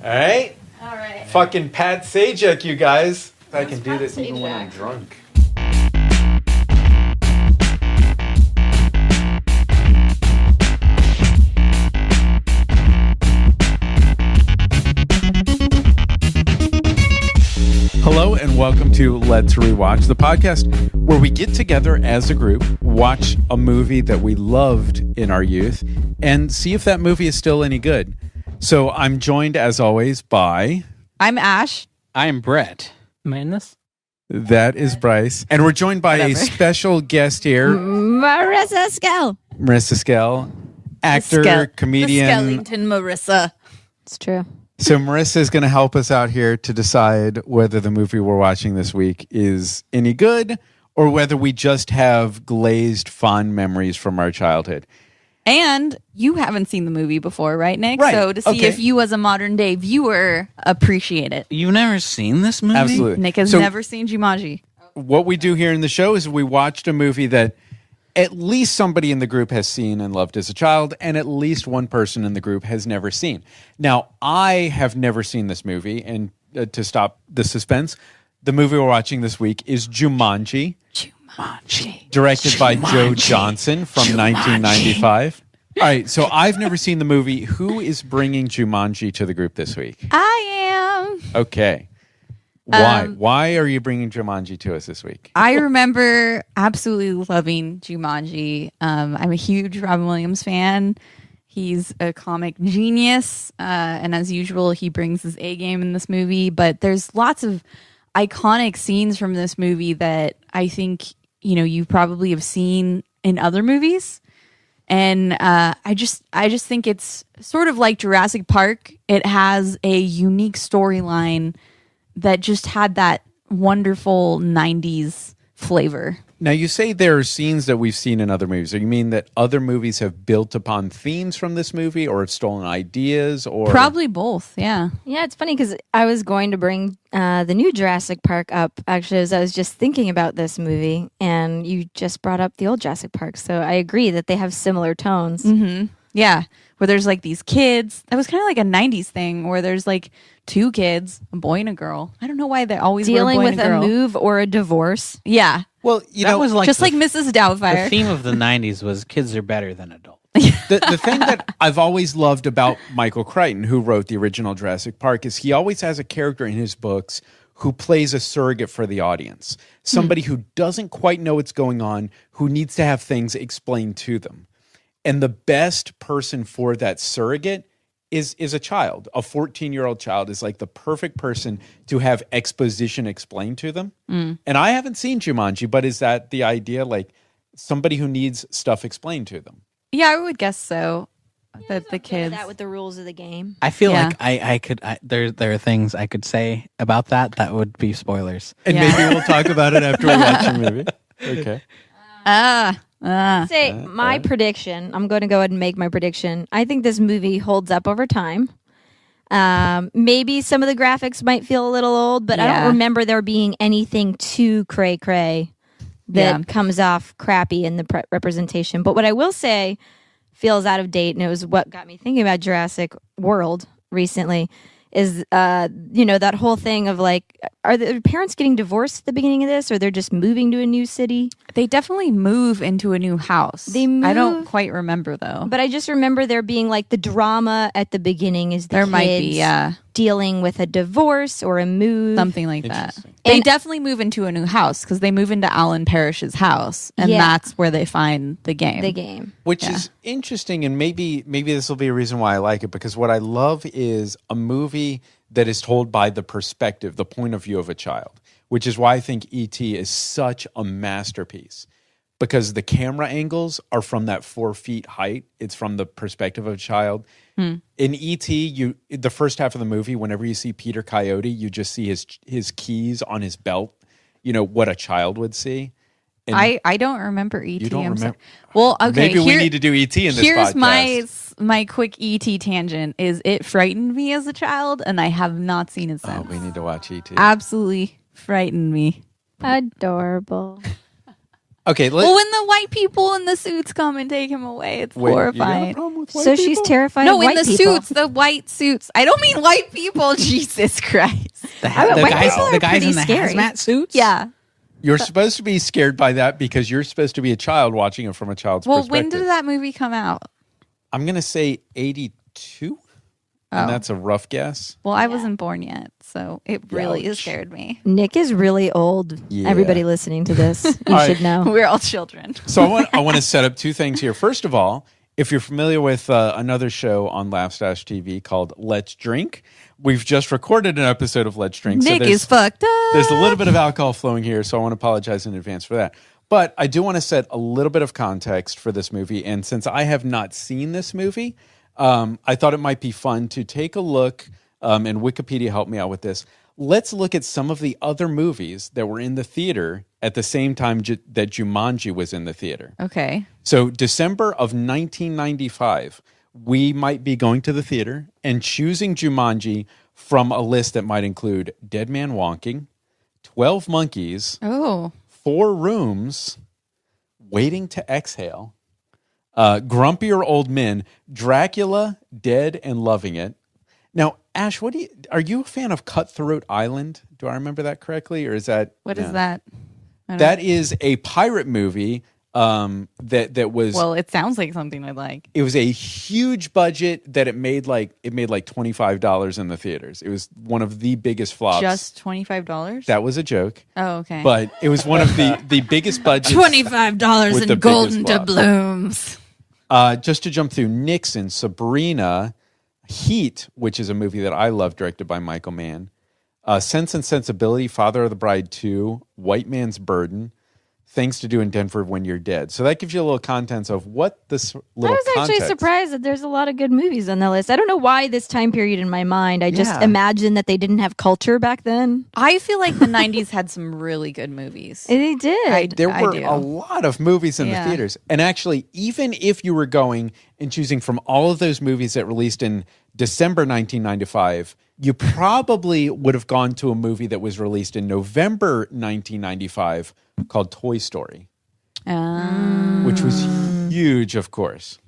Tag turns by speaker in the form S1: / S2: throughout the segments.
S1: All right.
S2: All right.
S1: Fucking Pat Sajak, you guys. I can do this even when I'm drunk. Hello and welcome to Let's Rewatch, the podcast where we get together as a group, watch a movie that we loved in our youth, and see if that movie is still any good. So I'm joined, as always, by...
S2: I'm Ash.
S3: I am Brett. Am I in this?
S1: That is Bryce. And we're joined by a special guest here.
S2: Marissa Skell.
S1: Marissa Skell, actor, comedian.
S2: The Skellington Marissa. It's true.
S1: So Marissa is going to help us out here to decide whether the movie we're watching this week is any good or whether we just have glazed fond memories from our childhood.
S2: And you haven't seen the movie before, right, Nick?
S1: Right.
S2: So to see if you as a modern day viewer appreciate it.
S3: You've never seen this movie?
S1: Absolutely.
S2: Nick has never seen Jumanji.
S1: What we do here in the show is we watched a movie that at least somebody in the group has seen and loved as a child, and at least one person in the group has never seen. Now, I have never seen this movie, and to stop the suspense, the movie we're watching this week is Jumanji. Directed by Joe Johnston from 1995. All right, so I've never seen the movie. Who is bringing Jumanji to the group this week?
S2: I am.
S1: Okay. Why? Why are you bringing Jumanji to us this week?
S2: I remember absolutely loving Jumanji. I'm a huge Robin Williams fan. He's a comic genius. And as usual, he brings his A game in this movie. But there's lots of iconic scenes from this movie that I think, you probably have seen in other movies. And I just think it's sort of like Jurassic Park. It has a unique storyline that just had that wonderful 90s flavor.
S1: Now, you say there are scenes that we've seen in other movies. Do you mean that other movies have built upon themes from this movie or have stolen ideas? Or
S2: Probably both, yeah.
S4: Yeah, it's funny because I was going to bring the new Jurassic Park up, actually, as I was just thinking about this movie, and you just brought up the old Jurassic Park. So I agree that they have similar tones.
S2: Mm-hmm. Yeah, where there's like these kids. That was kind of like a 90s thing where there's like two kids, a boy and a girl. I don't know why they always
S4: dealing
S2: were a boy
S4: with
S2: and a girl.
S4: move or a divorce.
S2: Yeah.
S1: Well,
S3: that was like
S2: just like Mrs. Doubtfire.
S3: The theme of the 90s was kids are better than adults.
S1: the thing that I've always loved about Michael Crichton, who wrote the original Jurassic Park, is he always has a character in his books who plays a surrogate for the audience. Somebody who doesn't quite know what's going on, who needs to have things explained to them. And the best person for that surrogate is a child. A 14-year-old child is like the perfect person to have exposition explained to them. And I haven't seen Jumanji, but is that the idea? Like somebody who needs stuff explained to them?
S2: Yeah, I would guess so.
S4: Yeah,
S2: The kids.
S4: That with the rules of the game.
S3: I feel
S2: Yeah.
S3: like I could. There are things I could say about that would be spoilers.
S1: And
S2: Yeah.
S1: maybe we'll talk about it after we watch the movie. Okay.
S4: Say my prediction. I'm going to go ahead and make my prediction. I think this movie holds up over time. Maybe some of the graphics might feel a little old, but I
S2: Yeah.
S4: don't remember there being anything too cray-cray that comes off crappy in the representation. But what I will say feels out of date, and it was what got me thinking about Jurassic World recently, is that whole thing of like, are the parents getting divorced at the beginning of this, or they're just moving to a new city?
S2: They definitely move into a new house.
S4: They
S2: I don't
S4: move-
S2: quite remember though.
S4: But I just remember there being like the drama at the beginning is the
S2: There
S4: kids
S2: might be, yeah.
S4: dealing with a divorce or a move.
S2: Something like that.
S1: Interesting.
S2: They
S4: And-
S2: definitely move into a new house because they move into Alan Parrish's house, and
S4: Yeah.
S2: that's where they find the game.
S4: The game.
S1: Which is interesting, and maybe this will be a reason why I like it, because what I love is a movie that is told by the perspective, the point of view of a child, which is why I think E.T. is such a masterpiece, because the camera angles are from that 4 feet height. It's from the perspective of a child. In E.T., the first half of the movie, whenever you see Peter Coyote, you just see his keys on his belt, what a child would see. And
S2: I don't remember E.T.
S1: You don't
S2: I'm
S1: remember?
S2: Well, okay.
S1: Maybe we need to do E.T. in this
S2: Here's
S1: podcast.
S2: my quick E.T. tangent. Is it frightened me as a child, and I have not seen it since.
S1: Oh, we need to watch E.T.
S2: Absolutely frightened me.
S4: Adorable.
S1: Okay,
S2: Well, when the white people in the suits come and take him away, it's
S1: wait, you got a
S2: horrifying.
S1: problem with white
S4: So
S1: people?
S4: she's terrified
S2: No,
S4: of
S2: in
S4: white
S2: the
S4: people.
S2: suits, the white suits. I don't mean white people. Jesus Christ.
S3: The,
S4: I mean, white people are
S3: the guys
S4: pretty
S3: in the
S4: scary.
S3: hazmat suits?
S2: Yeah.
S1: You're supposed to be scared by that because you're supposed to be a child watching it from a child's
S2: Well,
S1: perspective.
S2: when did that movie come out?
S1: I'm going to say 82, and that's a rough guess.
S2: Well, I wasn't born yet, so it really
S1: Ouch.
S2: scared me.
S4: Nick is really old.
S1: Yeah.
S4: Everybody listening to this, you
S1: All
S4: should
S1: right.
S4: know.
S2: We're all children.
S1: So I want to set up two things here. First of all, if you're familiar with another show on Laugh-Stash TV called Let's Drink, we've just recorded an episode of Let's Drink.
S2: Nick is fucked up.
S1: There's a little bit of alcohol flowing here, so I want to apologize in advance for that. But I do want to set a little bit of context for this movie. And since I have not seen this movie, I thought it might be fun to take a look, and Wikipedia helped me out with this. Let's look at some of the other movies that were in the theater at the same time that Jumanji was in the theater.
S2: Okay.
S1: So December of 1995, we might be going to the theater and choosing Jumanji from a list that might include Dead Man Walking, 12 Monkeys,
S2: Oh.
S1: 4 Rooms, Waiting to Exhale, Grumpier Old Men, Dracula, Dead and Loving It. Now, Ash, are you a fan of Cutthroat Island? Do I remember that correctly, or is that
S2: What is that? I don't
S1: That is a pirate movie that was.
S2: Well, it sounds like something I'd like.
S1: It was a huge budget that it made like $25 in the theaters. It was one of the biggest flops.
S2: Just $25?
S1: That was a joke,
S2: Oh, okay.
S1: but it was one of the biggest budgets.
S2: $25
S1: with the
S2: in golden
S1: biggest flops.
S2: doubloons.
S1: Just to jump through Nixon, Sabrina, Heat, which is a movie that I love, directed by Michael Mann, Sense and Sensibility, Father of the Bride 2, White Man's Burden, Things to Do in Denver When You're Dead. So that gives you a little contents of what this little
S4: I was actually
S1: context-
S4: surprised that there's a lot of good movies on that list. I don't know why this time period in my mind. I just
S1: Yeah.
S4: imagined that they didn't have culture back then.
S2: I feel like the 90s had some really good movies.
S4: They did.
S1: There were
S2: do.
S1: a lot of movies in
S2: Yeah.
S1: the theaters. And actually, even if you were going and choosing from all of those movies that released in December 1995, you probably would have gone to a movie that was released in November 1995 called Toy Story, which was huge, of course.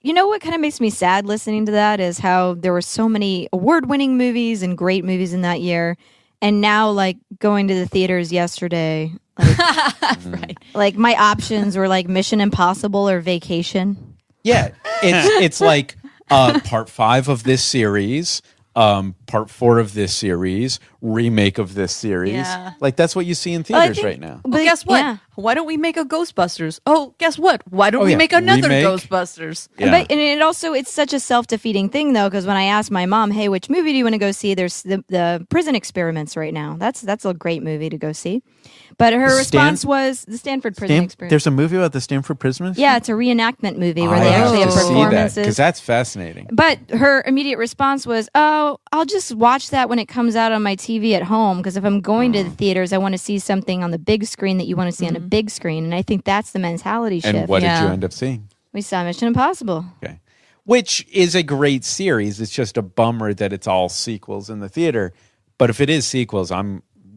S4: You know what kind of makes me sad listening to that is how there were so many award-winning movies and great movies in that year, and now like going to the theaters yesterday,
S2: Right.
S4: like my options were like Mission Impossible or Vacation.
S1: Yeah, it's like part 5 of this series, part 4 of this series, remake of this series.
S2: Yeah.
S1: Like that's what you see in
S4: Well, I
S1: theaters
S4: think-
S1: right now.
S2: Well, guess what?
S4: Yeah.
S2: Why don't we make a Ghostbusters? Oh, guess what? Why don't
S1: Oh,
S2: we
S1: yeah.
S2: make another
S1: Remake.
S2: Ghostbusters?
S1: Yeah.
S4: But and it also it's such a self-defeating thing though, because when I asked my mom, "Hey, which movie do you want to go see?" There's the Prison Experiments right now. That's a great movie to go see. But her response was the Stanford Prison Experiment.
S1: There's a movie about the Stanford prisoners?
S4: Yeah, it's a reenactment movie where
S1: I
S4: they actually have
S1: to see that
S4: performances.
S1: because that's fascinating.
S4: But her immediate response was, "Oh, I'll just watch that when it comes out on my TV at home. Because if I'm going to the theaters, I want to see something on the big screen that you want to see on a big screen." And I think that's the mentality shift.
S1: And what did
S2: Yeah.
S1: you end up seeing?
S4: We saw Mission Impossible.
S1: Okay. Which is a great series. It's just a bummer that it's all sequels in the theater. But if it is sequels,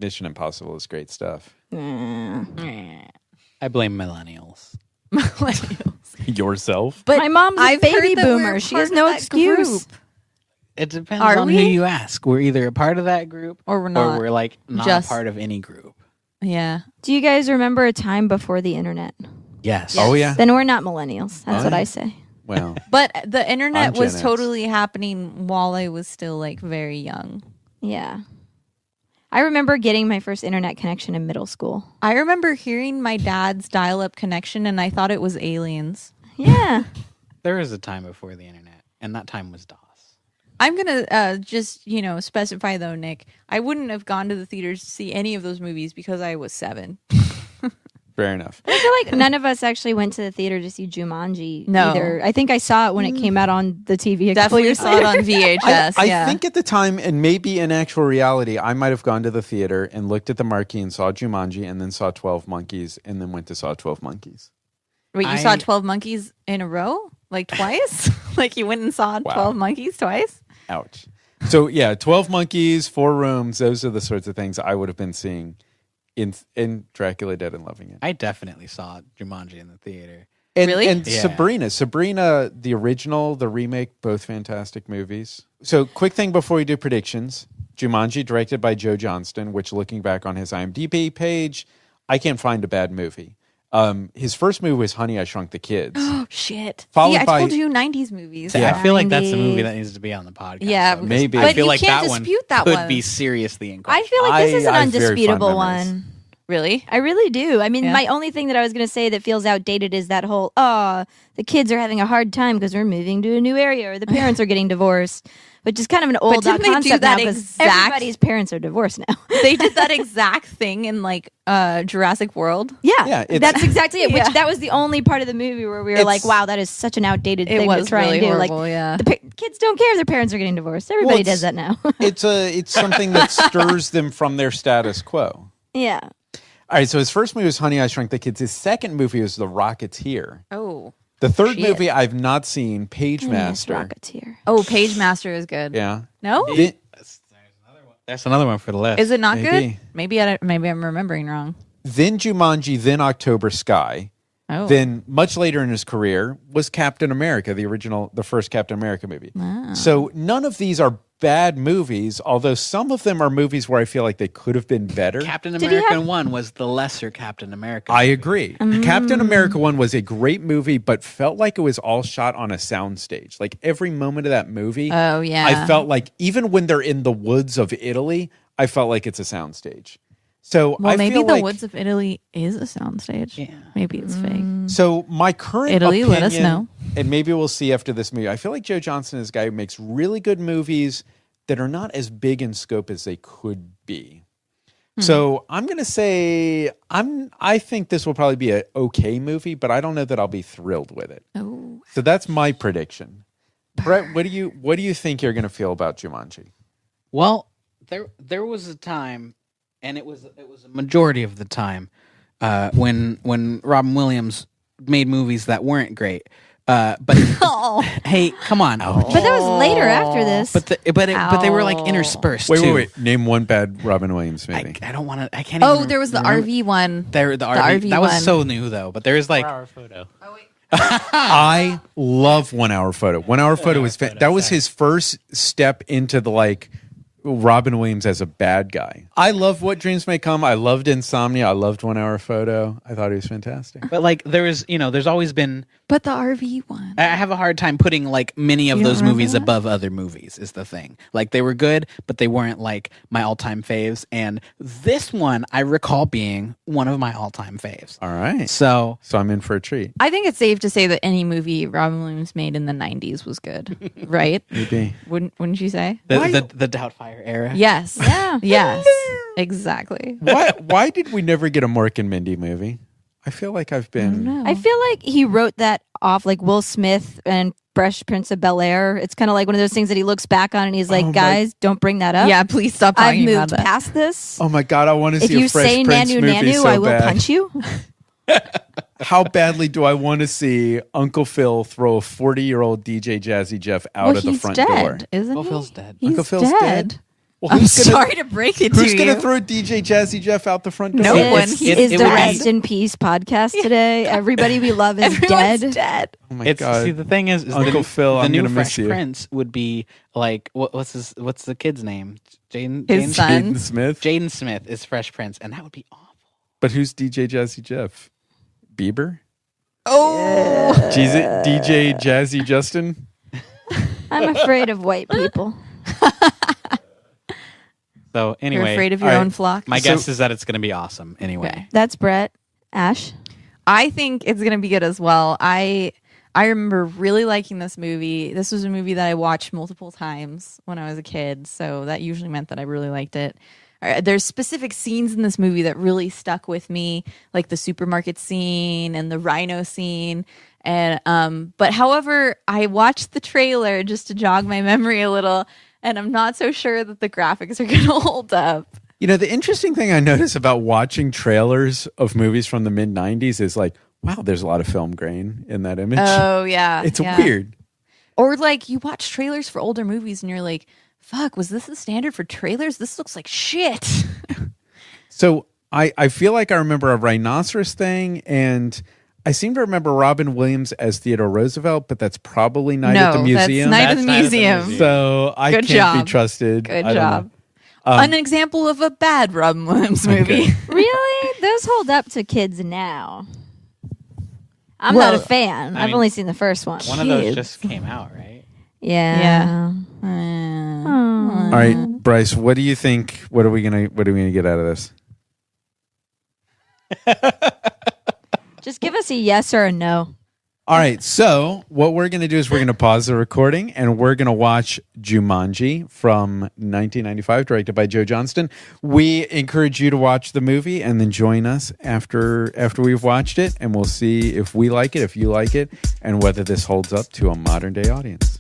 S1: Mission Impossible is great stuff.
S3: I blame millennials.
S1: Yourself?
S2: But
S4: My mom's a
S2: I've
S4: baby
S2: heard that we're
S4: boomer. She
S2: part
S4: has
S2: of
S4: no
S2: that
S4: excuse.
S2: group.
S3: It depends
S2: Are
S3: on
S2: we?
S3: who you ask. We're either a part of that group
S2: Or we're not.
S3: or we're like not
S2: Just-
S3: a part of any group.
S2: Yeah.
S4: Do you guys remember a time before the internet?
S3: Yes.
S1: Oh, yeah.
S4: Then we're not millennials. That's
S1: Oh,
S4: what
S1: yeah.
S4: I say.
S1: Well,
S2: But the internet
S1: I'm
S2: was
S1: Gen X.
S2: totally happening while I was still like very young.
S4: Yeah. I remember getting my first internet connection in middle school.
S2: I remember hearing my dad's dial-up connection and I thought it was aliens.
S4: Yeah.
S3: There was a time before the internet, and that time was DOS.
S2: I'm going to just, specify though, Nick, I wouldn't have gone to the theaters to see any of those movies because I was 7.
S1: fair enough.
S4: I feel like none of us actually went to the theater to see Jumanji
S2: No.
S4: either. I think I saw it when it came out on the TV.
S2: Definitely saw it on VHS.
S1: I
S2: yeah.
S1: think at the time, and maybe in actual reality, I might have gone to the theater and looked at the marquee and saw Jumanji and then saw 12 Monkeys and then went to saw 12 Monkeys.
S2: Wait, you saw 12 Monkeys in a row? Like twice? Like you went and saw 12 Monkeys twice?
S1: Ouch. So, yeah, 12 Monkeys, 4 Rooms, those are the sorts of things I would have been seeing in Dracula Dead and loving it.
S3: I definitely saw Jumanji in the theater.
S2: Really?
S1: And
S3: Yeah.
S1: Sabrina, the original, the remake, both fantastic movies. So, quick thing before we do predictions. Jumanji, directed by Joe Johnston, which looking back on his IMDb page, I can't find a bad movie. His first movie was Honey, I Shrunk the Kids.
S2: Oh, shit.
S1: Followed
S2: See, I
S1: by-
S2: told you 90s movies.
S3: Yeah. I feel like that's a
S4: 90s.
S3: movie that needs to be on the podcast.
S2: Yeah,
S3: though, because
S1: maybe.
S3: I
S2: But
S3: feel
S2: you
S3: like
S2: can't
S3: that one
S2: dispute that
S3: could
S2: one.
S3: be seriously in
S4: I
S3: question.
S4: feel like this is an
S1: I have very fond
S4: undisputable
S1: memories.
S4: one.
S2: Really?
S4: I really do. I mean,
S2: Yeah.
S4: my only thing that I was going to say that feels outdated is that whole, the kids are having a hard time because we're moving to a new area or the parents are getting divorced, which is kind of an old
S2: didn't they do
S4: concept
S2: that
S4: now because
S2: exact-
S4: everybody's parents are divorced now.
S2: They did that exact thing in like Jurassic World.
S1: Yeah, it's-
S4: that's exactly it.
S2: Yeah.
S4: Which that was the only part of the movie where we were like, wow, that is such an outdated
S2: It
S4: thing
S2: was
S4: to try
S2: really
S4: and do.
S2: horrible,
S4: Like,
S2: yeah.
S4: the kids don't care if their parents are getting divorced. Everybody
S1: it's-
S4: does that now.
S1: It's something that stirs them from their status quo.
S4: Yeah.
S1: All right, so his first movie was Honey, I Shrunk the Kids. His second movie was The Rocketeer.
S2: Oh.
S1: The third
S2: Shit.
S1: movie I've not seen, Page Master.
S4: Rocketeer.
S2: Oh, Page Master is good.
S1: Yeah.
S2: No?
S1: Then-
S3: That's another one for the list.
S2: Is it not
S1: Maybe.
S2: good? Maybe I'm remembering wrong.
S1: then Jumanji, then October Sky.
S2: Oh.
S1: Then much later in his career was Captain America, the first Captain America movie. So none of these are bad movies, although some of them are movies where I feel like they could have been better.
S3: Captain
S4: he
S3: America
S4: have-
S3: 1 was the lesser Captain America.
S1: I agree. Captain America 1 was a great movie, but felt like it was all shot on a soundstage. Like every moment of that movie,
S2: Oh, yeah.
S1: I felt like even when they're in the woods of Italy, I felt like it's a soundstage. So
S2: Well,
S1: I
S2: maybe
S1: feel
S2: the
S1: like,
S2: woods of Italy is a soundstage.
S3: Yeah.
S2: Maybe it's fake.
S1: So my current
S2: Italy,
S1: opinion,
S2: let us know.
S1: and maybe we'll see after this movie. I feel like Joe Johnston is a guy who makes really good movies that are not as big in scope as they could be. So I'm going to say I think this will probably be an okay movie, but I don't know that I'll be thrilled with it.
S2: Oh.
S1: So that's my prediction. Brett, what do you think you're going to feel about Jumanji?
S3: Well, there was a time, and it was a majority of the time, when Robin Williams made movies that weren't great. But
S2: Oh.
S3: hey, come on.
S4: But that was later after this.
S3: But they were like interspersed.
S1: Wait,
S3: too.
S1: wait. Name one bad Robin Williams movie.
S3: I don't want to. I can't.
S2: Oh,
S3: even
S2: there was the
S3: remember.
S2: RV one.
S3: The RV. That
S2: one.
S3: was so new though. But there was like.
S1: I love 1 Hour Photo. 1 Hour Photo was that was his first step into the like Robin Williams as a bad guy. I love What Dreams May Come. I loved Insomnia. I loved 1 Hour Photo. I thought he was fantastic.
S3: But like there was, there's always been.
S2: But the RV one.
S3: I have a hard time putting like many of
S2: You don't
S3: those
S2: remember
S3: movies
S2: that?
S3: above other movies is the thing. Like they were good, but they weren't like my all-time faves. And this one I recall being one of my all-time faves.
S1: All right.
S3: So
S1: So I'm in for a treat.
S2: I think it's safe to say that any movie Robin Williams made in the 90s was good, right?
S1: Maybe.
S2: Wouldn't you say?
S3: the Doubtfire era.
S2: Yes.
S4: Yeah.
S2: Yes. Exactly.
S1: Why did we never get a Mork and Mindy movie? I feel like I've been.
S4: I feel like he wrote that off like Will Smith and Fresh Prince of Bel-Air. It's kind of like one of those things that he looks back on and he's like,
S1: Oh my-
S4: guys, don't bring that up.
S2: Yeah, please stop
S4: I've
S2: talking about
S4: moved
S2: that.
S4: past this.
S1: Oh my God, I want to
S4: If
S1: see a
S4: you
S1: Fresh
S4: say
S1: Prince
S4: Nanu
S1: movie
S4: Nanu,
S1: so
S4: I will
S1: bad.
S4: punch you.
S1: How badly do I want to see Uncle Phil throw a 40-year-old DJ Jazzy Jeff out
S2: Well,
S1: of the
S2: he's
S1: front
S2: dead,
S1: door?
S2: isn't
S3: Uncle
S2: he?
S3: Phil's dead.
S2: He's
S1: Uncle Phil's dead? Well,
S2: I'm
S1: who's gonna-
S2: sorry to break it to
S1: Who's
S2: you.
S1: going to throw DJ Jazzy Jeff out the front door?
S2: No
S4: This
S2: one.
S4: is
S3: It
S4: the
S3: would be-
S4: Rest in Peace podcast today. Everybody we love is
S2: Everyone's
S4: dead.
S2: dead.
S1: Oh my
S3: It's
S1: God.
S3: see the thing is
S1: Uncle Phil,
S3: the
S1: I'm
S3: new
S1: gonna miss
S3: Fresh
S1: you.
S3: Prince would be like what's the kid's name? Jaden
S2: His son.
S1: Jaden Smith.
S3: Jaden Smith is Fresh Prince, and that would be awful.
S1: But who's DJ Jazzy Jeff? Bieber?
S2: Oh.
S1: DJ Jazzy Justin?
S4: I'm afraid of white people.
S3: So anyway,
S2: You're afraid of your
S1: all right.
S2: own flock?
S3: my
S1: So-
S3: guess is that it's going to be awesome. Anyway,
S2: Okay.
S4: That's Brett. Ash.
S2: I think it's gonna be good as well. I remember really liking this movie. This was a movie that I watched multiple times when I was a kid, so that usually meant that I really liked it. There's specific scenes in this movie that really stuck with me, like the supermarket scene and the rhino scene. And but however, I watched the trailer just to jog my memory a little, and I'm not so sure that the graphics are gonna hold up.
S1: You know, the interesting thing I notice about watching trailers of movies from the mid-90s is like, wow, there's a lot of film grain in that image.
S2: Oh yeah,
S1: It's
S2: yeah.
S1: weird.
S2: Or like you watch trailers for older movies and you're like, fuck, was this the standard for trailers? This looks like shit.
S1: So I feel like I remember a rhinoceros thing, and I seem to remember Robin Williams as Theodore Roosevelt, but that's probably Night at the Museum.
S2: That's Night at the
S5: That's Night at the
S2: Museum.
S5: Museum.
S1: So I
S2: Good
S1: can't
S2: job.
S1: be trusted.
S2: Good
S1: I don't
S2: job.
S1: know.
S2: An example of a bad Robin Williams movie.
S1: Okay.
S4: Really? Those hold up to kids now. I'm
S2: Well,
S4: not a fan.
S3: I
S4: I've
S3: mean,
S4: only seen the first one.
S3: One of those just came out, right?
S4: Yeah.
S1: All right, Bryce, what do you think? What are we gonna get out of this?
S4: Just give us a yes or a no.
S1: All right, so what we're going to do is we're going to pause the recording and we're going to watch Jumanji from 1995, directed by Joe Johnston. We encourage you to watch the movie and then join us after we've watched it, and we'll see if we like it, if you like it, and whether this holds up to a modern day audience.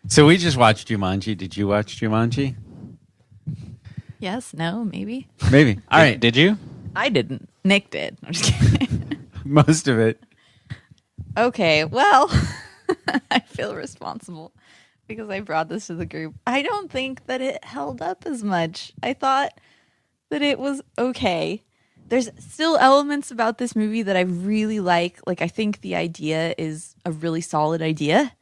S1: So we just watched Jumanji. Did you watch Jumanji?
S2: Yes, no, maybe.
S1: Maybe. All right.
S3: Did you?
S2: I didn't. Nick did. I'm just kidding.
S1: Most of it.
S2: Okay, well, I feel responsible because I brought this to the group. I don't think that it held up as much. I thought that it was okay. There's still elements about this movie that I really like. Like, I think the idea is a really solid idea.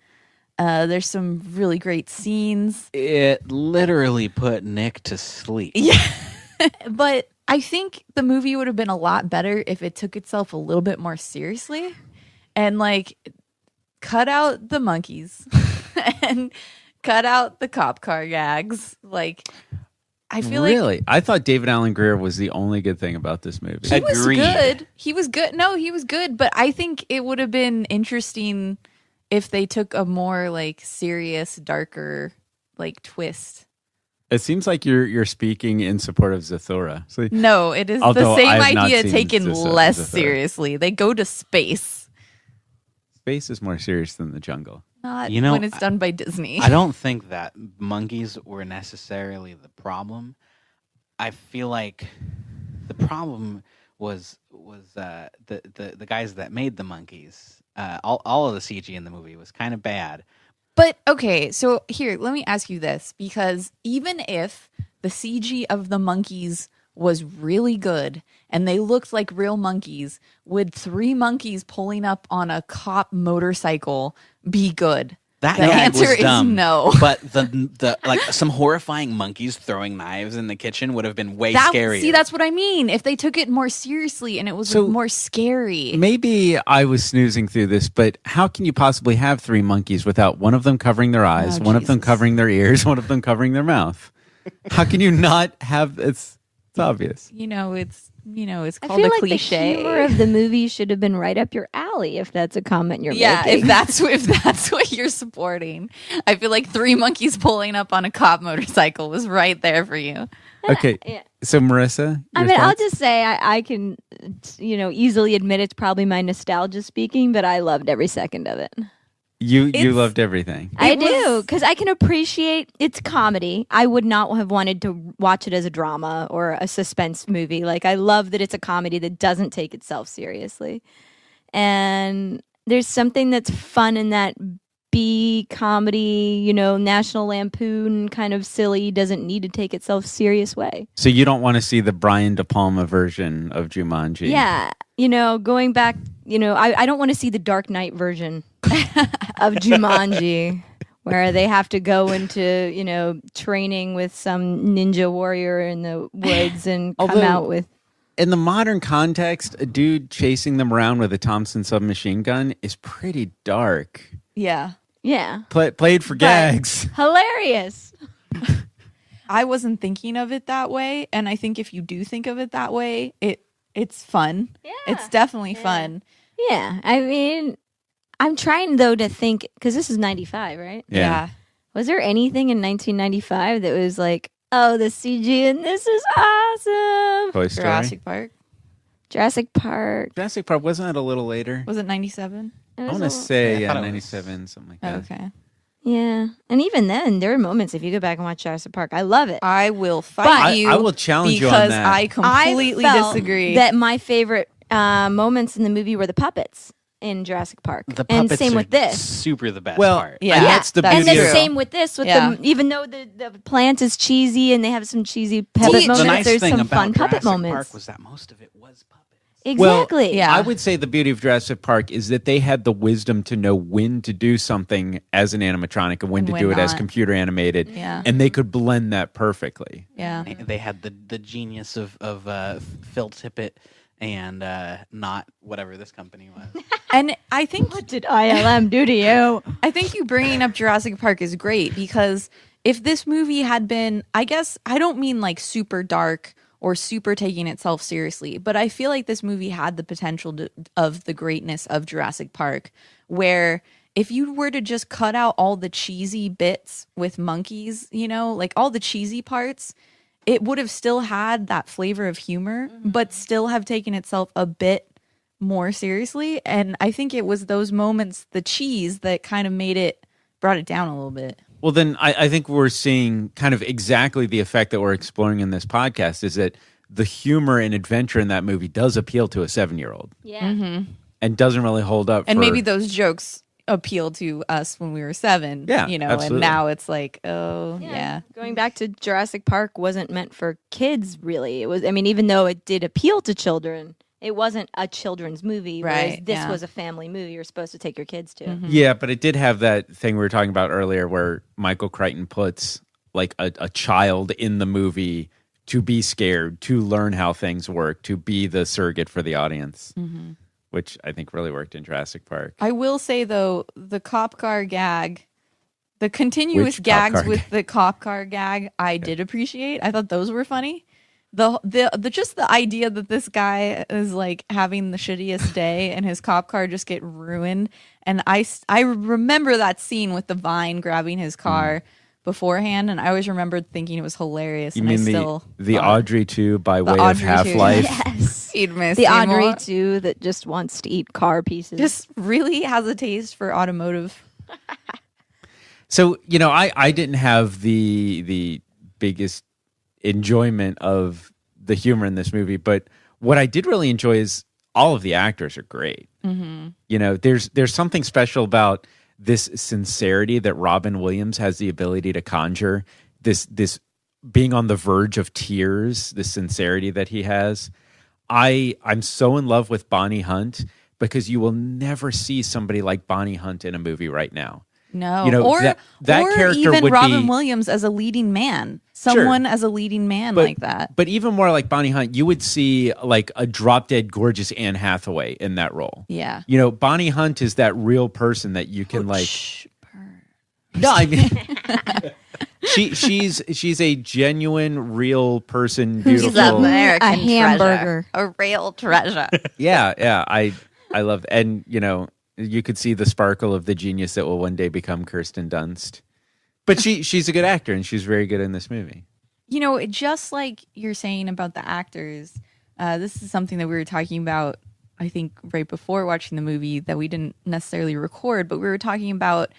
S2: There's some really great scenes.
S3: It literally put Nick to sleep.
S2: Yeah. But I think the movie would have been a lot better if it took itself a little bit more seriously and like cut out the monkeys and cut out the cop car gags. Like, I feel
S1: really? I thought David Alan Grier was the only good thing about this movie.
S2: he was
S3: Agreed.
S2: good. He was good. No, he was good. But I think it would have been interesting if they took a more like serious, darker like twist.
S1: It seems like you're speaking in support of Zathura. So,
S2: No, it is
S1: Although
S2: the same
S1: I have not
S2: idea
S1: seen
S2: taken
S1: Zathura.
S2: less seriously. They go to space,
S1: space is more serious than the jungle.
S2: not
S3: You know,
S2: when it's done by Disney.
S3: I don't think that monkeys were necessarily the problem. I feel like the problem was the guys that made the monkeys. All of the CG in the movie was kind of bad.
S2: But okay, so here, let me ask you this, because even if the CG of the monkeys was really good and they looked like real monkeys, would 3 monkeys pulling up on a cop motorcycle be good?
S3: That
S2: The
S3: gag
S2: answer
S3: was
S2: is
S3: dumb.
S2: no.
S3: But the like some horrifying monkeys throwing knives in the kitchen would have been way scarier.
S2: See, that's what I mean. If they took it more seriously and it was
S1: So-
S2: more scary.
S1: Maybe I was snoozing through this, but how can you possibly have 3 monkeys without one of them covering their eyes,
S2: Oh,
S1: one of them
S2: Jesus.
S1: covering their ears, one of them covering their mouth? How can you not have it's obvious.
S2: It's
S4: I
S2: called
S4: feel
S2: a
S4: like
S2: cliche.
S4: the humor of the movie should have been right up your alley if that's a comment you're
S2: Yeah,
S4: making.
S2: if that's what you're supporting, I feel like 3 monkeys pulling up on a cop motorcycle was right there for you.
S1: Okay.
S4: Yeah.
S1: So Marissa,
S4: I
S1: your
S4: mean, I'll
S1: thoughts?
S4: just say I can, easily admit it's probably my nostalgia speaking, but I loved every second of it.
S1: you
S2: It's-
S1: loved everything.
S4: I
S2: It was-
S4: do, because I can appreciate its comedy. I would not have wanted to watch it as a drama or a suspense movie. Like, I love that it's a comedy that doesn't take itself seriously. And there's something that's fun in that B comedy, National Lampoon kind of silly, doesn't need to take itself serious way.
S1: So you don't want to see the Brian De Palma version of Jumanji.
S4: Yeah. Going back, I don't want to see the Dark Knight version of Jumanji where they have to go into, training with some ninja warrior in the woods and come
S1: Although-
S4: out with.
S1: In the modern context, a dude chasing them around with a Thompson submachine gun is pretty dark.
S2: Yeah.
S4: Yeah.
S1: Played for gags.
S4: Hilarious.
S2: I wasn't thinking of it that way, and I think if you do think of it that way, it's fun.
S4: Yeah.
S2: It's definitely fun.
S4: Yeah. I mean, I'm trying, though, to think, because this is 95, right?
S1: Yeah.
S4: Was there anything in 1995 that was like, oh, the CG in this is awesome?
S1: Toy Story.
S2: Jurassic Park.
S4: Jurassic Park.
S1: Jurassic Park, wasn't it a little later?
S2: Was it 97?
S4: It
S1: I
S4: was
S1: want
S4: a
S1: to say
S3: I thought it was-
S1: 97, something like
S2: Oh,
S1: that.
S2: okay.
S4: Yeah. And even then, there are moments, if you go back and watch Jurassic Park, I love it.
S2: I will fight
S4: But
S2: you.
S1: I will challenge you on
S2: because
S1: that.
S2: I completely
S4: I felt
S2: disagree.
S4: that my favorite moments in the movie were the puppets in Jurassic Park.
S3: The
S4: and
S3: puppets
S4: same
S3: are
S4: with this.
S3: super the best
S1: Well,
S3: part.
S2: Yeah.
S1: and that's the
S2: that's
S4: And
S1: beauty
S4: then
S1: of
S2: true.
S4: same with this, with
S2: Yeah.
S4: even though the plant is cheesy and they have some cheesy puppet
S2: See,
S4: moments,
S3: The nice
S4: there's
S3: thing
S4: some
S3: about
S4: fun puppet
S3: Jurassic
S4: moments.
S3: Park was that most of it was puppets.
S4: Exactly.
S1: Well,
S2: Yeah.
S1: I would say the beauty of Jurassic Park is that they had the wisdom to know when to do something as an animatronic and when to
S2: when
S1: do it as
S2: not.
S1: computer animated.
S2: Yeah.
S1: And they could blend that perfectly.
S2: yeah.
S3: They had the genius of Phil Tippett and not whatever this company was.
S2: And I think
S4: What did ILM do to you?
S2: I think you bringing up Jurassic Park is great because if this movie had been, I guess, I don't mean like super dark or super taking itself seriously, but I feel like this movie had the potential of the greatness of Jurassic Park, where if you were to just cut out all the cheesy bits with monkeys, like all the cheesy parts, it would have still had that flavor of humor, but still have taken itself a bit more seriously. And I think it was those moments, the cheese, that kind of brought it down a little bit.
S1: Well, then I think we're seeing kind of exactly the effect that we're exploring in this podcast is that the humor and adventure in that movie does appeal to a 7-year-old
S4: Yeah.
S1: and doesn't really hold up
S2: And
S1: for...
S2: maybe those jokes appealed to us when we were 7,
S1: Yeah,
S2: and
S1: absolutely.
S2: now it's like, oh, yeah.
S4: Going back to Jurassic Park wasn't meant for kids, really. It was, I mean, even though it did appeal to children, it wasn't a children's movie, whereas
S2: Right,
S4: this
S2: yeah.
S4: was a family movie you're supposed to take your kids to.
S1: Yeah, but it did have that thing we were talking about earlier where Michael Crichton puts like a child in the movie to be scared, to learn how things work, to be the surrogate for the audience, which I think really worked in Jurassic Park.
S2: I will say, though, the cop car gag, the continuous
S1: Which cop
S2: gags
S1: car
S2: with the cop car gag, I did appreciate. I thought those were funny. The just the idea that this guy is like having the shittiest day and his cop car just get ruined, and I remember that scene with the vine grabbing his car beforehand, and I always remembered thinking it was hilarious.
S1: You
S2: and
S1: mean
S2: I still
S1: the
S2: thought
S1: Audrey 2 by way of
S2: Audrey 2.
S1: Half-Life?
S4: Yes.
S2: he'd miss
S4: The
S2: you
S4: Audrey,
S2: more.
S4: too, that just wants to eat car pieces.
S2: Just really has a taste for automotive.
S1: So, I didn't have the biggest enjoyment of the humor in this movie, but what I did really enjoy is all of the actors are great. There's something special about this sincerity that Robin Williams has the ability to conjure, this being on the verge of tears, the sincerity that he has. I'm so in love with Bonnie Hunt because you will never see somebody like Bonnie Hunt in a movie right now.
S2: No,
S1: That
S2: or
S1: character
S2: even
S1: would
S2: Robin
S1: be,
S2: Williams as a leading man, someone as a leading man like that.
S1: But even more like Bonnie Hunt, you would see like a drop dead gorgeous Anne Hathaway in that role.
S2: Yeah.
S1: Bonnie Hunt is that real person that you can
S2: Shh, burn.
S1: No, I mean she's a genuine, real person, beautiful.
S2: She's American
S4: A hamburger.
S2: treasure, a real treasure.
S1: Yeah. I love, and you could see the sparkle of the genius that will one day become Kirsten Dunst. But she's a good actor, and she's very good in this movie.
S2: Just like you're saying about the actors, this is something that we were talking about, I think, right before watching the movie that we didn't necessarily record, but we were talking about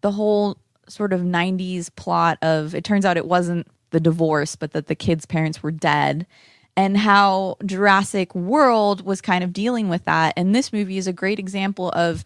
S2: the whole sort of 90s plot of, it turns out it wasn't the divorce, but that the kids' parents were dead, and how Jurassic World was kind of dealing with that. And this movie is a great example of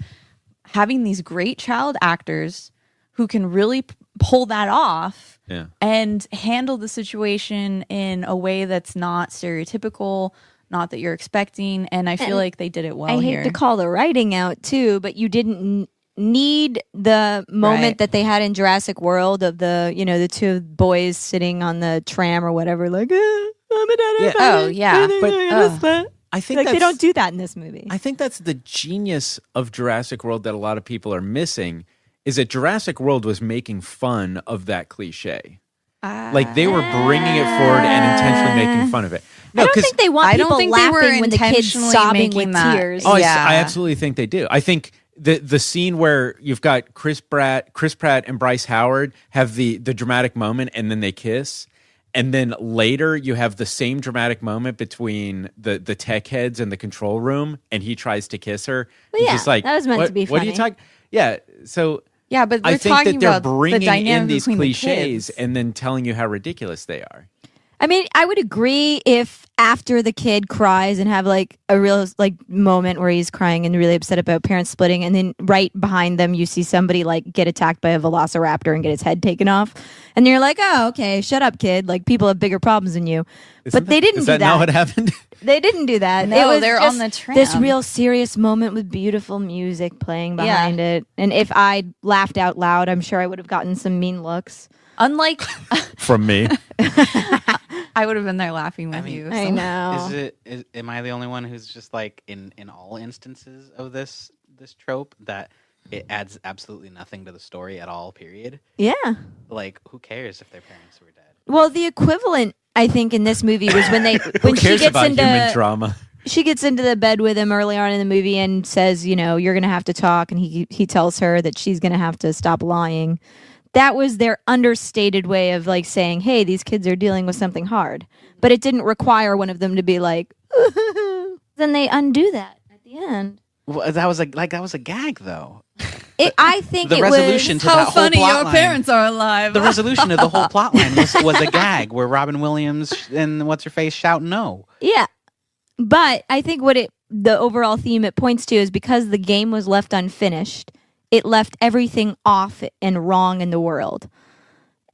S2: having these great child actors who can really pull that off and handle the situation in a way that's not stereotypical, not that you're expecting. And I feel like they did it well
S4: I hate
S2: here.
S4: to call the writing out, too, but you didn't need the moment
S2: Right.
S4: that they had in Jurassic World of the two boys sitting on the tram or whatever, like, I'm a dad.
S2: Oh, yeah.
S1: But I think
S4: Like,
S1: that's,
S4: they don't do that in this movie.
S1: I think that's the genius of Jurassic World that a lot of people are missing, is that Jurassic World was making fun of that cliche. Like they were bringing it forward and intentionally making fun of it. No,
S4: I don't
S1: 'cause
S4: think they want
S2: I don't
S4: people
S2: think they were
S4: laughing when the kid's
S2: intentionally
S4: sobbing
S2: making
S4: with
S2: that.
S4: tears.
S1: Oh,
S2: Yeah.
S1: I absolutely think they do. I think the scene where you've got Chris Pratt and Bryce Howard have the dramatic moment and then they kiss. And then later you have the same dramatic moment between the tech heads in the control room and he tries to kiss her.
S4: Well,
S1: He's
S4: yeah,
S1: just like,
S4: that was meant to be
S1: What are you
S4: funny.
S1: talking? Yeah. So
S2: Yeah, but we're
S1: I think
S2: talking
S1: that they're
S2: about the
S1: bringing
S2: dynamic
S1: in these
S2: between
S1: cliches
S2: the kids.
S1: and then telling you how ridiculous they are.
S4: I mean, I would agree if after the kid cries and have like a real like moment where he's crying and really upset about parents splitting, and then right behind them you see somebody like get attacked by a velociraptor and get his head taken off, and you're like, oh, okay, shut up, kid. Like people have bigger problems than you. But they didn't do that.
S1: Is that not what happened?
S4: They didn't do that.
S2: No,
S4: it was
S2: they're
S4: just
S2: on the tram.
S4: this real serious moment with beautiful music playing behind it. And if I laughed out loud, I'm sure I would have gotten some mean looks.
S2: Unlike,
S1: From me.
S2: I would have been there laughing with you.
S4: I know.
S3: Am I the only one who's just like in all instances of this trope that it adds absolutely nothing to the story at all, period?
S4: Yeah.
S3: Like, who cares if their parents were dead?
S4: Well, the equivalent, I think, in this movie was when
S1: Who
S4: she
S1: cares
S4: gets
S1: about
S4: into
S1: human drama?
S4: she gets into the bed with him early on in the movie and says, you know, you're going to have to talk, and he tells her that she's going to have to stop lying. That was their understated way of like saying, hey, these kids are dealing with something hard. But it didn't require one of them to be like, then they undo that at the end.
S3: Well, that was a gag though.
S4: I think
S3: The
S4: it
S3: resolution
S4: was
S3: to that whole plot line.
S2: are alive.
S3: The resolution of the whole plot line was a gag where Robin Williams and what's her face shout no.
S4: Yeah. But I think the overall theme it points to is because the game was left unfinished, it left everything off and wrong in the world.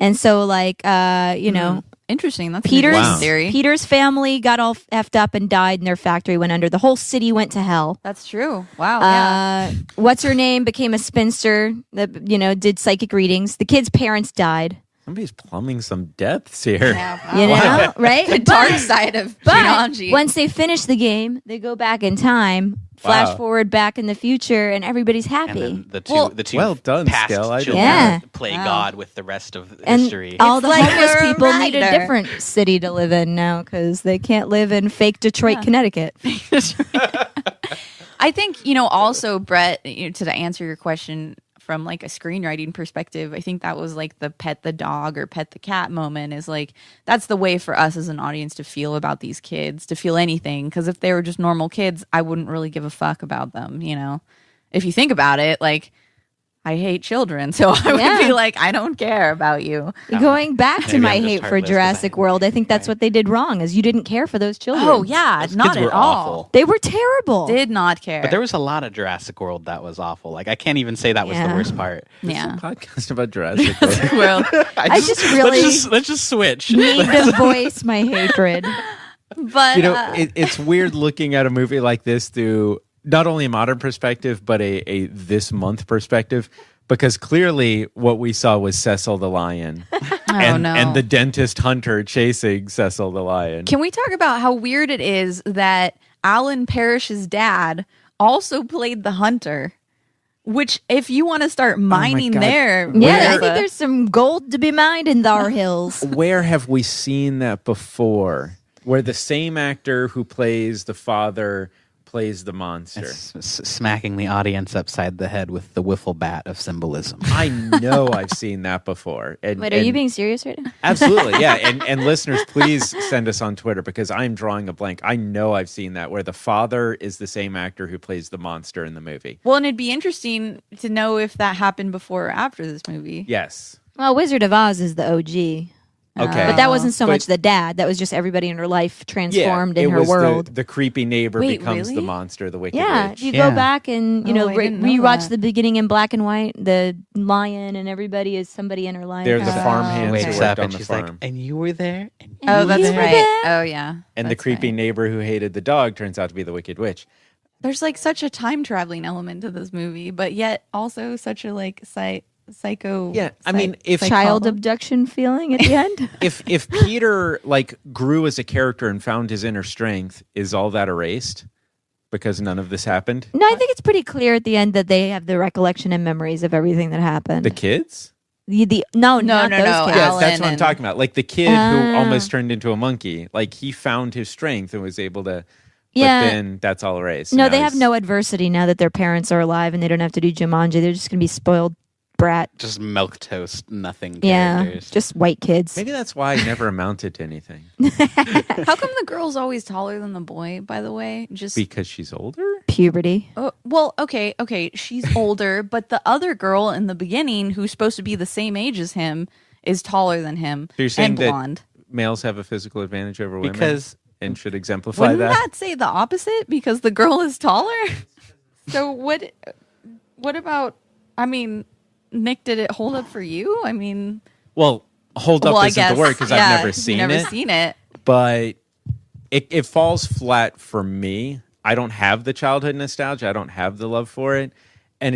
S4: And so like you know,
S2: Interesting. That's
S4: Peter's
S2: an interesting theory.
S4: Peter's family got all effed up and died, and their factory went under. The whole city went to hell.
S2: That's true. Wow. Yeah.
S4: What's her name became a spinster that did psychic readings. The kid's parents died.
S1: Somebody's plumbing some depths here.
S2: Yeah,
S4: You know, right?
S2: The dark side of
S4: But
S2: Jumanji.
S4: once they finish the game, they go back in time, flash
S1: Wow.
S4: forward back in the future, and everybody's
S3: And
S4: happy.
S3: then the two
S1: Well done,
S3: past
S1: Skell. I
S3: children
S4: Yeah.
S3: play
S2: Wow.
S3: God with the rest of
S4: And
S3: history.
S4: all the
S2: It's like
S4: homeless
S2: you're a
S4: people need a
S2: writer.
S4: different city to live in now because they can't live in fake Detroit, Connecticut.
S2: I think, also, Brett, to answer your question from like a screenwriting perspective, I think that was like the pet the dog or pet the cat moment is like, that's the way for us as an audience to feel about these kids, to feel anything. Because if they were just normal kids, I wouldn't really give a fuck about them, If you think about it, like, I hate children, so I would be like, I don't care about you.
S4: Going back to
S3: Maybe
S4: my
S3: I'm just
S4: hate for
S3: heartless 'cause I
S4: Jurassic
S3: hate
S4: World, I think that's
S3: right.
S4: what they did wrong, is you didn't care for those children.
S2: Oh, yeah,
S3: Those
S2: not
S3: kids
S2: at
S3: were
S2: all.
S3: awful.
S4: They were terrible.
S2: Did not care.
S3: But there was a lot of Jurassic World that was awful. Like I can't even say that was the
S4: Yeah.
S3: worst part.
S2: yeah.
S1: Podcast about Jurassic World.
S2: Well,
S4: I just really
S3: let's just switch.
S4: need to voice my hatred.
S2: but
S1: It's weird looking at a movie like this through not only a modern perspective, but a this month perspective. Because clearly what we saw was Cecil the lion. And the dentist hunter chasing Cecil the lion.
S2: Can we talk about how weird it is that Alan Parrish's dad also played the hunter? Which, if you want to start mining
S1: God.
S2: there,
S4: Yeah, I
S2: Marissa,
S4: think there's some gold to be mined in thar hills.
S1: Where have we seen that before? Where the same actor who plays the father plays the monster.
S3: Smacking the audience upside the head with the wiffle bat of symbolism.
S1: I know I've seen that before.
S4: Wait, are you being serious right now?
S1: Absolutely, yeah. And listeners, please send us on Twitter because I'm drawing a blank. I know I've seen that where the father is the same actor who plays the monster in the movie.
S2: well, and it'd be interesting to know if that happened before or after this movie.
S1: Yes.
S4: Well, Wizard of Oz is the OG.
S1: Okay.
S4: But that wasn't so
S1: But-
S4: much the dad. That was just everybody in her life transformed
S1: it
S4: in her
S1: was
S4: world.
S1: The creepy neighbor
S2: Wait,
S1: becomes
S2: really?
S1: the monster, the wicked
S4: Yeah,
S1: witch.
S4: if you
S3: Yeah.
S4: go back and
S2: I didn't know
S4: rewatch
S2: that.
S4: the beginning in black and white, the lion and everybody is somebody in her life.
S1: They're the
S2: Oh,
S1: farmhands
S3: Wakes
S1: who
S3: up
S1: worked on
S3: and
S1: the
S3: she's
S1: farm.
S3: like, and you were there? And
S2: Oh,
S3: you
S2: that's
S3: were there?"
S2: right. Oh, yeah.
S1: And the
S2: That's
S1: creepy
S2: right.
S1: neighbor who hated the dog turns out to be the wicked witch.
S2: There's like such a time traveling element to this movie, but yet also such a like psycho.
S1: Yeah, I mean, if
S4: child abduction feeling at the end.
S1: if Peter like grew as a character and found his inner strength, is all that erased because none of this happened?
S4: No, I think it's pretty clear at the end that they have the recollection and memories of everything that happened.
S1: The kids?
S4: No, not those kids.
S1: Yeah,
S2: Alan
S1: that's what I'm
S2: and-
S1: talking about. Like the kid who almost turned into a monkey. Like he found his strength and was able to.
S4: Yeah.
S1: But then that's all erased.
S4: No,
S1: Now
S4: they have
S1: he's-
S4: no adversity now that their parents are alive and they don't have to do Jumanji. They're just going to be spoiled brat.
S3: Just milquetoast, nothing
S4: Yeah,
S3: characters.
S4: just white kids.
S1: Maybe that's why I never amounted to anything.
S2: How come the girl's always taller than the boy, by the way? Just
S1: Because she's older?
S4: Puberty.
S2: oh, well, okay, she's older, but the other girl in the beginning, who's supposed to be the same age as him, is taller than him
S1: So you're saying
S2: and
S1: that
S2: blonde.
S1: males have a physical advantage over women?
S3: Because
S1: And should exemplify
S2: Wouldn't
S1: that?
S2: that say the opposite? Because the girl is taller. So what? What about? I mean, Nick, did it hold up for you? I mean,
S1: Well, hold up
S2: well, I
S1: isn't
S2: guess
S1: the word because
S2: yeah,
S1: I've never
S2: you've
S1: seen
S2: never
S1: it.
S2: seen it.
S1: But it falls flat for me. I don't have the childhood nostalgia. I don't have the love for it. And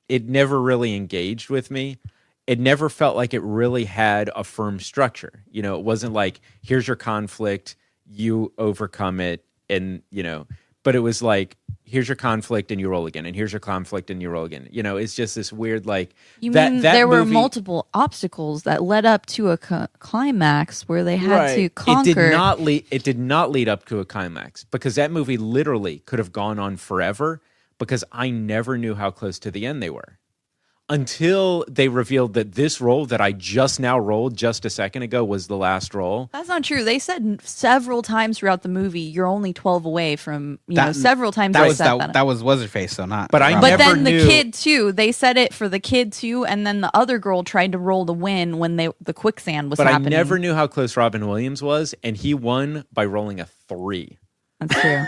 S1: it never really engaged with me. It never felt like it really had a firm structure. You know, it wasn't like, here's your conflict, you overcome it, and, you know, but it was like, here's your conflict and you roll again, and here's your conflict and you roll again. You know, it's just this weird, like,
S2: You
S1: that,
S2: mean
S1: that
S2: there were
S1: movie-
S2: multiple obstacles that led up to a climax where they had to
S1: It
S2: conquer?
S1: did not lead up to a climax because that movie literally could have gone on forever because I never knew how close to the end they were until they revealed that this roll that I just now rolled just a second ago was the last roll.
S2: That's not true. They said several times throughout the movie, you're only 12 away from, you know, several times
S3: that
S2: they
S3: was
S2: said that.
S3: that was What's-Her-Face, so not.
S1: But I
S3: Robin.
S2: But
S1: never
S2: then the
S1: knew-
S2: kid too. They said it for the kid too, and then the other girl tried to roll to win when the quicksand was
S1: But
S2: happening.
S1: I never knew how close Robin Williams was, and he won by rolling a 3.
S2: That's true.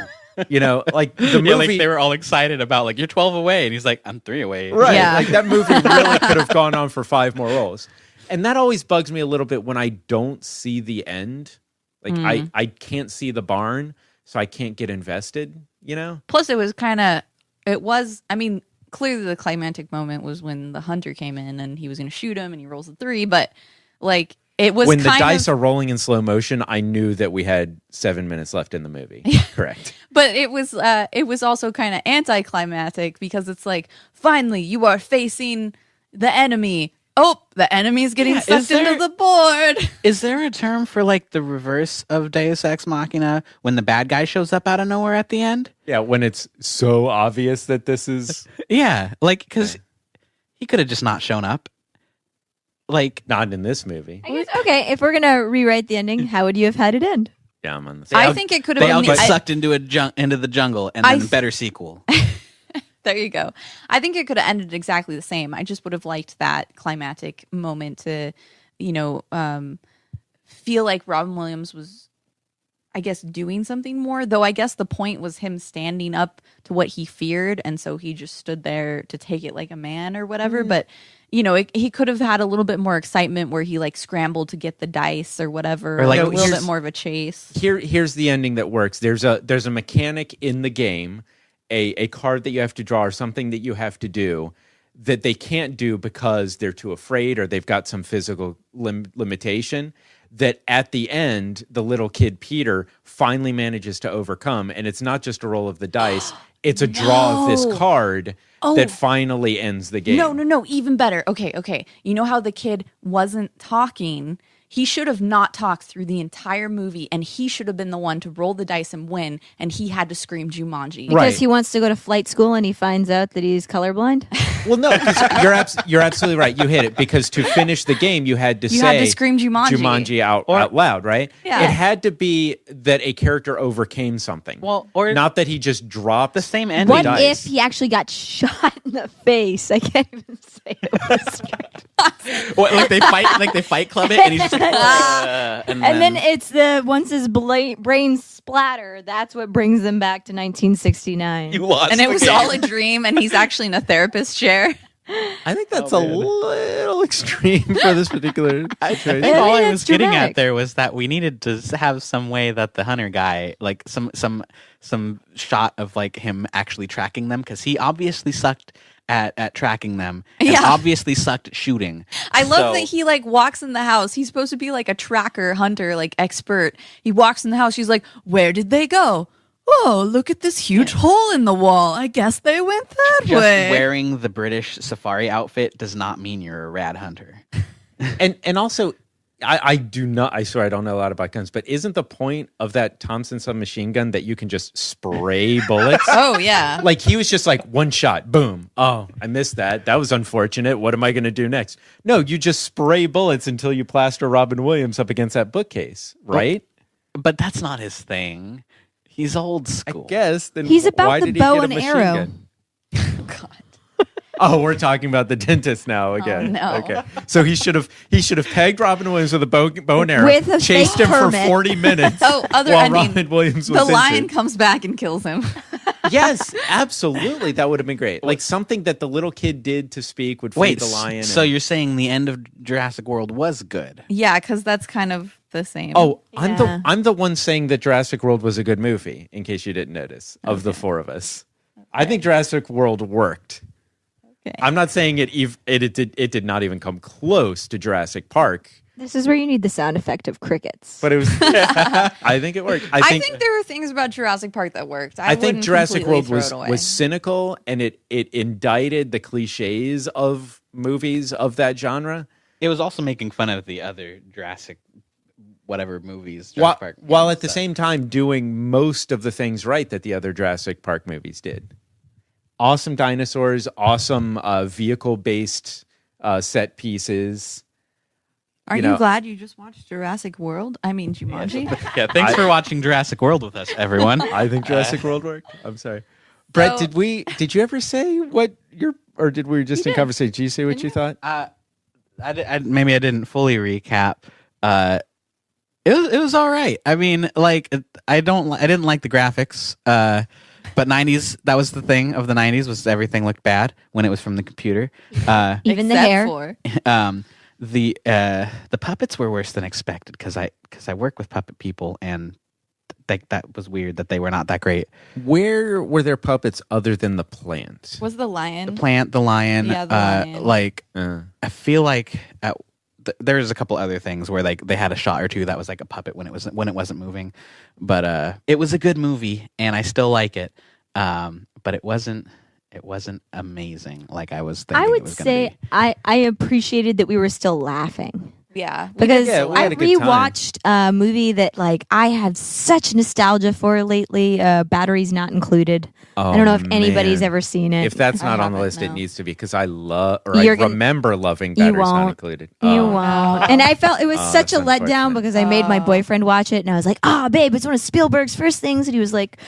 S1: You know, like the movie.
S3: Yeah, like they were all excited about like you're 12 away, and he's like, I'm 3 away.
S1: Right.
S2: Yeah.
S1: Like that movie really could have gone on for 5 more rolls. And that always bugs me a little bit when I don't see the end. Like I can't see the barn, so I can't get invested, you know?
S2: Plus, I mean, clearly the climactic moment was when the hunter came in and he was going to shoot him and he rolls a 3, but like it was
S1: When the
S2: kind
S1: dice
S2: of,
S1: are rolling in slow motion, I knew that we had 7 minutes left in the movie. Correct.
S2: but it was also kind of anticlimactic because it's like, finally, you are facing the enemy. Oh, the enemy's getting
S3: Yeah,
S2: sucked into the board.
S3: Is there a term for like the reverse of Deus Ex Machina when the bad guy shows up out of nowhere at the end?
S1: Yeah, when it's so obvious that this is
S3: Yeah, like because he could have just not shown up. Like
S1: not in this movie.
S4: I guess, okay, if we're gonna rewrite the ending, how would you have had it end?
S1: Yeah, I'm on the
S2: I
S1: same.
S2: think it could have
S3: they all
S2: been
S3: get sucked into into the jungle, and then better sequel.
S2: There you go. I think it could have ended exactly the same. I just would have liked that climactic moment to, you know, feel like Robin Williams was, I guess, doing something more. Though I guess the point was him standing up to what he feared, and so he just stood there to take it like a man or whatever. But, you know, he could have had a little bit more excitement where he like scrambled to get the dice or whatever,
S3: Or, like,
S2: a little
S1: here's-
S2: bit more of a chase.
S1: Here's the ending that works. There's a mechanic in the game, a card that you have to draw or something that you have to do that they can't do because they're too afraid or they've got some physical limitation that at the end the little kid Peter finally manages to overcome, and it's not just a roll of the dice, it's a draw of this
S2: No.
S1: card that finally ends the game.
S2: No, even better. Okay. You know how the kid wasn't talking? He should have not talked through the entire movie, and he should have been the one to roll the dice and win, and he had to scream Jumanji.
S4: Because
S1: Right.
S4: he wants to go to flight school and he finds out that he's colorblind.
S1: Well, no, 'cause you're absolutely right. You hit it because to finish the game, you had to
S2: You
S1: say
S2: had to scream Jumanji.
S1: out loud, right?
S2: Yeah.
S1: It had to be that a character overcame something.
S3: Well, or
S1: not that he just dropped
S3: the same ending.
S4: What
S1: dice.
S4: if he actually got shot in the face? I can't even say it. Was
S3: What, like they fight club it, and he's just like, and
S4: then it's once his brain splatter, that's what brings them back to 1969.
S3: you lost.
S2: And it
S3: the
S2: was
S3: game.
S2: all a dream, and he's actually in a therapist chair.
S1: I think that's a little extreme for this particular
S3: I
S1: situation.
S3: think all I
S4: it's
S3: was getting
S4: dramatic.
S3: at there was that we needed to have some way that the hunter guy, like some shot of like him actually tracking them, because he obviously sucked at tracking them, and
S2: Yeah.
S3: obviously sucked at shooting.
S2: I love
S3: So-
S2: that he like walks in the house. He's supposed to be like a tracker, hunter, like expert. He walks in the house. She's like, "Where did they go? Oh, look at this huge hole in the wall. I guess they went that
S3: Just
S2: way."
S3: wearing the British safari outfit does not mean you're a rad hunter.
S1: And also, I do not. I swear I don't know a lot about guns, but isn't the point of that Thompson submachine gun that you can just spray bullets?
S2: Oh yeah.
S1: Like he was just like one shot, boom. Oh, I missed that. That was unfortunate. What am I going to do next? No, you just spray bullets until you plaster Robin Williams up against that bookcase, right?
S3: But that's not his thing. He's old school.
S1: I guess. Then
S4: He's about
S1: why
S4: the
S1: did he
S4: bow
S1: get a
S4: and
S1: machine
S4: arrow.
S1: gun?
S2: God.
S1: Oh, we're talking about the dentist now again.
S2: no.
S1: Okay, so he should have pegged Robin Williams with a bow and arrow,
S4: With a
S1: chased
S4: fake
S1: him
S4: permit.
S1: for 40 minutes.
S2: Oh,
S1: while Robin Williams was
S2: the lion
S1: injured.
S2: comes back and kills him.
S1: Yes, absolutely, that would have been great. Like something that the little kid did to speak would feed the lion.
S3: So you're saying the end of Jurassic World was good?
S2: Yeah, because that's kind of the same.
S1: Oh,
S4: Yeah.
S1: I'm the one saying that Jurassic World was a good movie. In case you didn't notice, of the four of us, I think Jurassic World worked.
S2: okay.
S1: I'm not saying it did not even come close to Jurassic Park,
S4: This is where you need the sound effect of crickets.
S1: but it was. I think it worked.
S2: I think there were things about Jurassic Park that worked.
S1: I think
S2: wouldn't
S1: Jurassic
S2: completely
S1: World
S2: throw it away.
S1: was cynical, and it indicted the cliches of movies of that genre.
S3: It was also making fun of the other Jurassic whatever movies.
S1: While,
S3: Jurassic Park
S1: while
S3: movies,
S1: at the
S3: so.
S1: same time doing most of the things right that the other Jurassic Park movies did. Awesome dinosaurs, awesome vehicle-based set pieces.
S2: Aren't
S1: you know-
S2: you glad you just watched Jurassic World? I mean, Jumanji.
S3: Yeah, thanks for watching Jurassic World with us, everyone.
S1: I think Jurassic World worked. I'm sorry. Brett,
S2: So-
S1: did you ever say what or did we just in conversation? Did you say what you thought?
S3: Maybe I didn't fully recap. It was all right. I mean, like I didn't like the graphics. But 90s, that was the thing of the 90s, was everything looked bad when it was from the computer.
S4: Even the
S2: Except
S4: hair.
S2: for-
S3: The puppets were worse than expected because I work with puppet people, and that was weird that they were not that great.
S1: Where were there puppets other than the plant?
S2: Was the lion?
S3: The plant, the lion,
S2: Yeah, the lion.
S3: like
S1: Uh,
S3: I feel like there's a couple other things where like they had a shot or two that was like a puppet when it wasn't moving, but it was a good movie and I still like it, but it wasn't amazing like I was thinking.
S4: I
S3: it
S4: would
S3: was gonna
S4: say
S3: be.
S4: I appreciated that we were still laughing.
S2: Yeah.
S4: Because
S1: Yeah, we
S4: I
S1: had a good time.
S4: rewatched a movie that like I have such nostalgia for lately. Batteries Not Included. I don't know if anybody's
S1: man.
S4: ever seen it.
S1: If that's
S2: I
S1: not on the
S2: haven't,
S1: list, it
S2: no.
S1: needs to be because I
S4: You're gonna-
S1: remember loving
S4: You
S1: Batteries Not
S4: won't.
S1: Included.
S4: You
S1: Oh.
S4: won't. And I felt it was
S1: Oh,
S4: such a
S1: that's
S4: letdown
S1: unfortunate.
S4: because I made my boyfriend watch it and I was like, babe, it's one of Spielberg's first things. And he was like,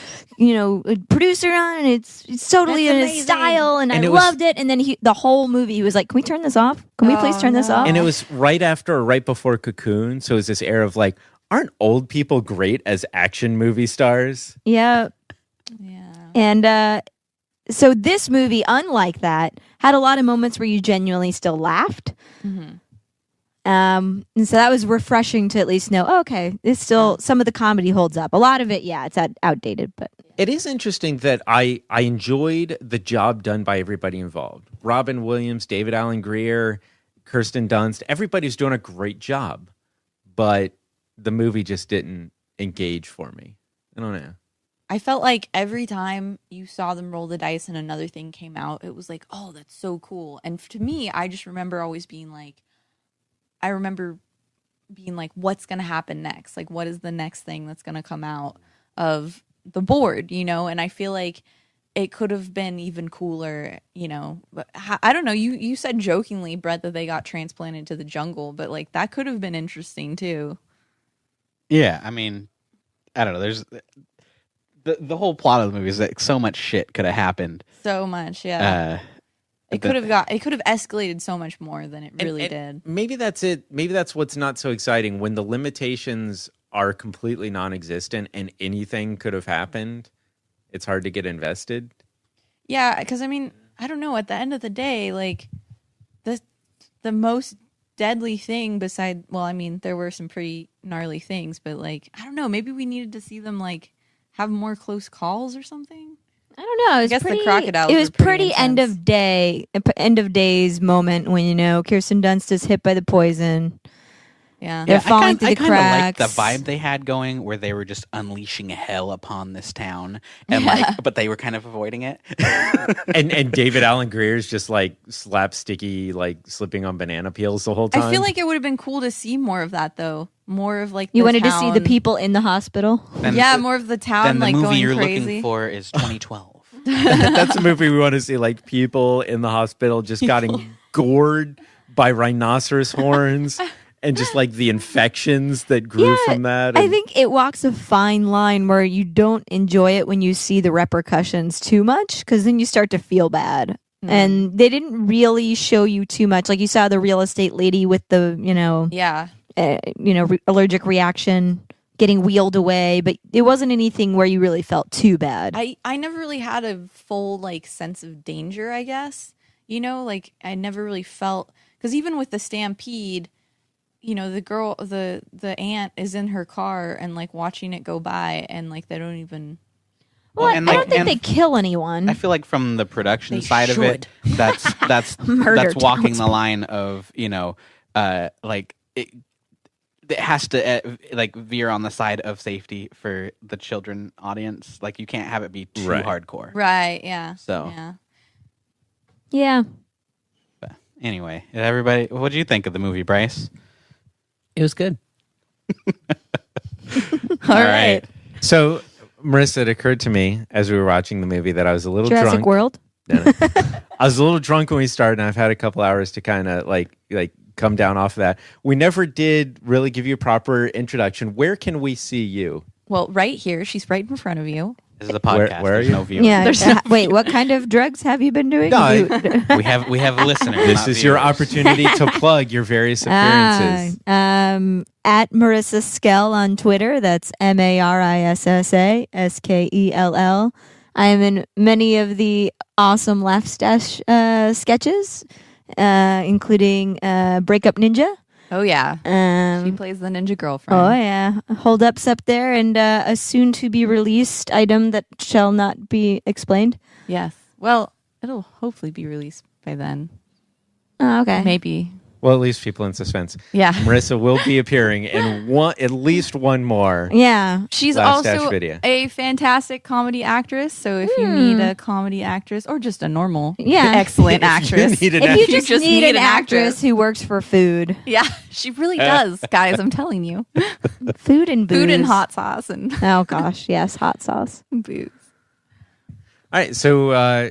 S4: a producer on it. It's totally
S2: That's
S4: in his
S2: amazing.
S4: style. And
S1: And
S4: I
S1: it was-
S4: loved it. And then the whole movie, he was like, can we turn this off? Can we please turn this
S2: no.
S4: off?
S1: And it was right after or right before Cocoon, so it was this era of like, aren't old people great as action movie stars?
S4: Yeah.
S2: Yeah.
S4: And so this movie, unlike that, had a lot of moments where you genuinely still laughed.
S2: Mhm.
S4: And so that was refreshing to at least know, okay, it's still some of the comedy holds up. A lot of it, yeah, it's outdated, but
S1: It is interesting that I enjoyed the job done by everybody involved. Robin Williams, David Alan Grier, Kirsten Dunst, everybody's doing a great job. But the movie just didn't engage for me. I don't know.
S2: I felt like every time you saw them roll the dice and another thing came out, it was like, oh, that's so cool. And to me, I just remember always being like, what's going to happen next? Like, what is the next thing that's going to come out of the board, And I feel like it could have been even cooler, But I don't know. You said jokingly, Brett, that they got transplanted to the jungle, but like that could have been interesting too.
S3: Yeah, I mean, I don't know. There's the whole plot of the movie is that so much shit could have happened.
S2: So much, yeah. It could have escalated so much more than it really did.
S1: Maybe that's it. Maybe that's what's not so exciting when the limitations are completely non-existent and anything could have happened. It's hard to get invested.
S2: Yeah, because I mean, I don't know. At the end of the day, like the most deadly thing beside, well, I mean, there were some pretty gnarly things, but like, I don't know. Maybe we needed to see them like have more close calls or something.
S4: I don't know. It was
S2: guess the
S4: pretty,
S2: crocodiles
S4: It was
S2: were pretty
S4: end of days moment when Kirsten Dunst is hit by the poison,
S2: Yeah.
S4: They're falling through
S3: I
S4: the
S3: kind of liked
S4: cracks.
S3: the vibe they had going, where they were just unleashing hell upon this town, and like, but they were kind of avoiding it.
S5: and David Alan Greer's just like slapsticky, like slipping on banana peels the whole time.
S2: I feel like it would have been cool to see more of that, though. More of like
S4: You
S2: the
S4: wanted to see the
S2: town-
S4: people in the hospital?
S3: Then
S2: Yeah,
S3: the-
S2: more of the town
S3: Then the
S2: like
S3: movie
S2: going
S3: you're
S2: crazy.
S3: looking for is 2012.
S5: That's a movie we want to see, like people in the hospital just getting gored by rhinoceros horns. And just like the infections that grew from that.
S4: I
S5: and-
S4: think it walks a fine line where you don't enjoy it when you see the repercussions too much, because then you start to feel bad. And they didn't really show you too much. Like you saw the real estate lady with the,
S2: Yeah.
S4: allergic reaction getting wheeled away, but it wasn't anything where you really felt too bad.
S2: I never really had a full like sense of danger, I guess. Like I never really felt, because even with the stampede, the girl, the aunt is in her car and like watching it go by, and like they don't even.
S4: Well,
S3: and,
S4: I
S3: like,
S4: don't think
S3: and
S4: they kill anyone.
S3: I feel like from the production
S2: They
S3: side of it, that's
S4: Murder
S3: walking the
S4: townspeople.
S3: line of like it has to like veer on the side of safety for the children audience. Like you can't have it be too
S5: Right.
S3: hardcore.
S2: Right. Yeah.
S3: So.
S2: Yeah.
S4: Yeah.
S3: But anyway, everybody, what do you think of the movie, Bryce?
S6: It was good.
S2: All right.
S5: So, Marissa, it occurred to me as we were watching the movie that I was a little
S4: Jurassic
S5: drunk.
S4: World.
S5: No. I was a little drunk when we started, and I've had a couple hours to kind of like come down off of that. We never did really give you a proper introduction. Where can we see you?
S2: Well, right here, she's right in front of you.
S3: This is a podcast.
S5: Where are
S3: There's
S5: you?
S3: no viewers.
S4: Yeah.
S2: There's no
S4: Wait, what kind of drugs have you been doing?
S5: No,
S3: we have listeners.
S5: This
S3: not
S5: is your
S3: viewers.
S5: opportunity to plug your various appearances.
S4: At Marissa Skell on Twitter. That's MarissasSkell. I am in many of the awesome Laugh Stash sketches, including Breakup Ninja.
S2: Oh yeah. She
S4: Um,
S2: plays the ninja girlfriend.
S4: oh yeah, Hold Ups up there, and a soon to be released item that shall not be explained.
S2: Yes. Well, it'll hopefully be released by then.
S4: Oh, okay.
S2: Maybe.
S5: Well, at least people in suspense.
S2: Yeah.
S5: Marissa will be appearing in at least one more.
S4: Yeah.
S2: She's
S5: Laugh Stash
S2: also
S5: video.
S2: a fantastic comedy actress. So if you need a comedy actress or just a normal,
S4: Yeah.
S2: excellent
S5: If you
S2: actress,
S5: need an
S4: If you
S5: actress.
S4: just need an actress who works for food,
S2: yeah, she really does, guys. I'm telling you,
S4: food and booze,
S2: food and hot sauce and
S4: Oh gosh, yes, hot sauce.
S2: booze.
S5: All right, so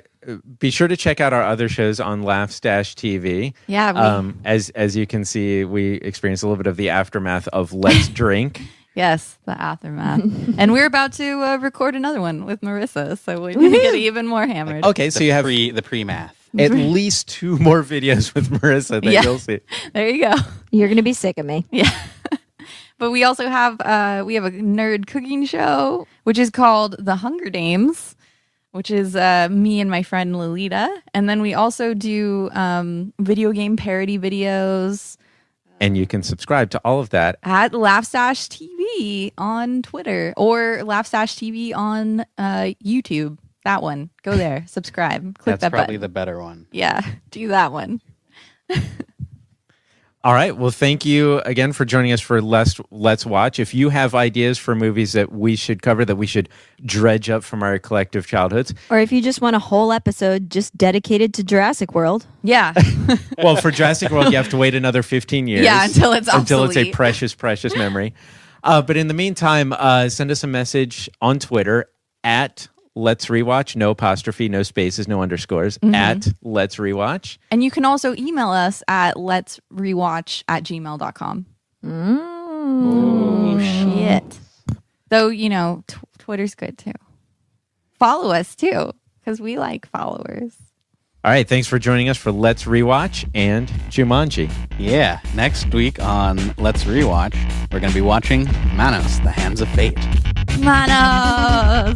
S5: be sure to check out our other shows on Laugh Stash TV.
S2: Yeah.
S5: As you can see, we experienced a little bit of the aftermath of Let's Drink.
S2: Yes, the aftermath. And we're about to record another one with Marissa, so we're going to get even more hammered.
S5: Okay, so you have
S3: the pre-math.
S5: at least 2 more videos with Marissa that
S2: Yeah.
S5: you'll see.
S2: There you go.
S4: You're gonna be sick of me.
S2: Yeah. But we also have a nerd cooking show, which is called The Hunger Games, which is me and my friend Lolita. And then we also do video game parody videos
S5: And you can subscribe to all of that.
S2: at Laughstash TV on Twitter or Laughstash TV on YouTube. That one. Go there. Subscribe. Click
S3: That's
S2: that
S3: probably
S2: button.
S3: the better one.
S2: Yeah. Do that one.
S5: All right. Well, thank you again for joining us for Let's Watch. If you have ideas for movies that we should cover, that we should dredge up from our collective childhoods,
S4: Or if you just want a whole episode just dedicated to Jurassic World.
S2: Yeah.
S5: well, for Jurassic World, you have to wait another 15 years.
S2: Yeah, until it's
S5: a
S2: obsolete.
S5: precious, precious memory. But in the meantime, send us a message on Twitter at Let's Rewatch. No apostrophe, no spaces, no underscores. At Let's Rewatch.
S2: And you can also email us at letsrewatch@gmail.com. Oh, shit. Though, Twitter's good too. Follow us too, because we like followers.
S5: All right. Thanks for joining us for Let's Rewatch and Jumanji.
S3: Yeah. Next week on Let's Rewatch, we're going to be watching Manos, The Hands of Fate.
S2: Manos!